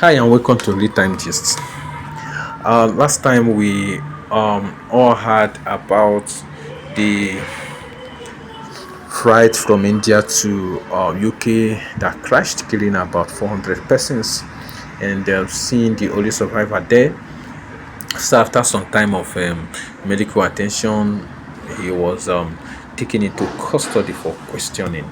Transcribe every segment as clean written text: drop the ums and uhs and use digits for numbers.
Hi and welcome to Realtime Gist. Last time we all heard about the flight from India to UK that crashed, killing about 400 persons, and seeing the only survivor there. So after some time of medical attention, he was taken into custody for questioning,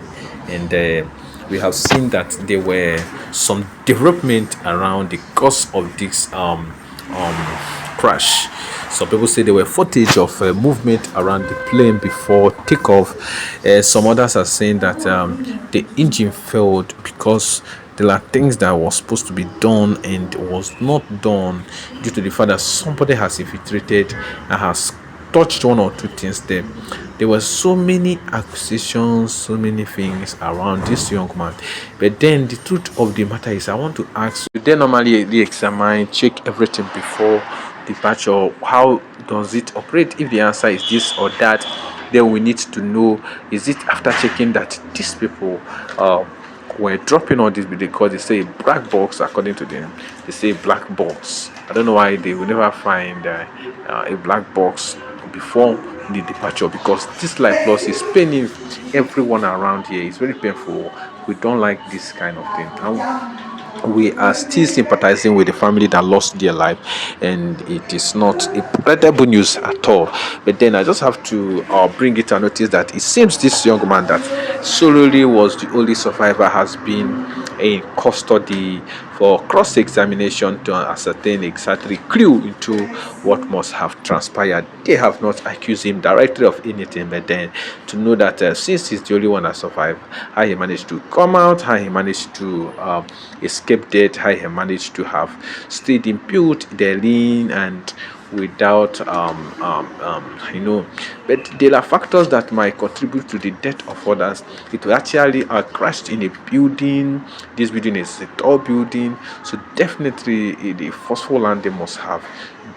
and we have seen that there were some development around the cause of this um, crash. Some people say there were footage of movement around the plane before takeoff. Some others are saying that the engine failed because there are things that was supposed to be done and was not done due to the fact that somebody has infiltrated and has touched one or two things there. There were so many accusations, so many things around this young man. But then the truth of the matter is, I want to ask, do they normally re-examine, check everything before departure? How does it operate? If the answer is this or that, then we need to know, is it after checking that these people were dropping all this because they say black box, according to them, they say black box. I don't know why they will never find a black box before the departure, because this life loss is paining everyone around here. It's very painful. We don't like this kind of thing. We are still sympathizing with the family that lost their life, and it is not a credible news at all. But then I just have to bring it and notice that it seems this young man that solely was the only survivor has been in custody for cross-examination to ascertain exactly clue into what must have transpired. They have not accused him directly of anything, but then to know that since he's the only one that survived, how he managed to come out, how he managed to escape death, how he managed to have stayed imbued therein and without but there are factors that might contribute to the death of others. It will actually crashed in a building. This building is a tall building, so definitely the forceful landing must have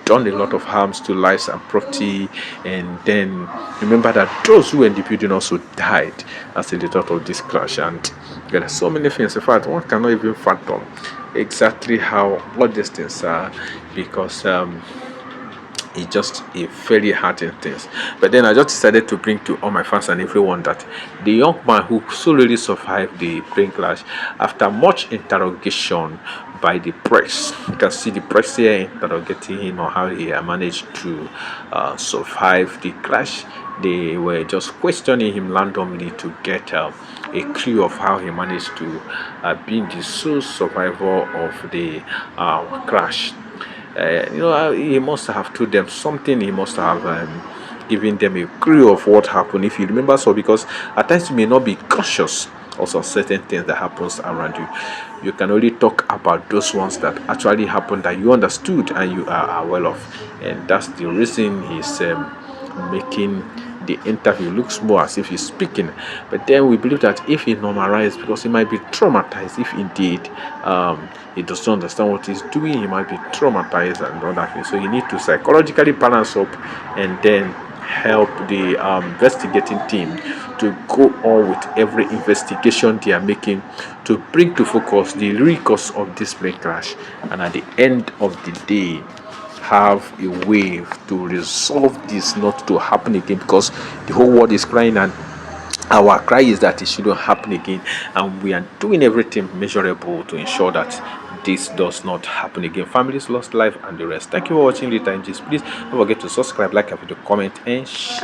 done a lot of harms to lives and property. And then remember that those who were in the building also died as a result of this crash. And there are so many things. In fact, one cannot even fathom exactly how all these things are, because it's just a very hurting thing. But then I just decided to bring to all my fans and everyone that the young man who solely survived the plane crash, after much interrogation by the press, you can see the press here interrogating him on how he managed to survive the crash. They were just questioning him randomly to get a clue of how he managed to be the sole survivor of the crash. He must have told them something. He must have given them a clue of what happened, if you remember. So, because at times you may not be conscious of some certain things that happens around you. You can only talk about those ones that actually happened, that you understood and you are aware of, and that's the reason he's making the interview looks more as if he's speaking. But then we believe that if he normalized, because he might be traumatized, if indeed he does not understand what he's doing, he might be traumatized and all that thing. So you need to psychologically balance up and then help the investigating team to go on with every investigation they are making to bring to focus the real cause of this plane crash, and at the end of the day have a way to resolve this not to happen again, because the whole world is crying, and our cry is that it shouldn't happen again, and we are doing everything measurable to ensure that this does not happen again. Families lost life and the rest. Thank you for watching the time. Please don't forget to subscribe, like, video, comment, and share.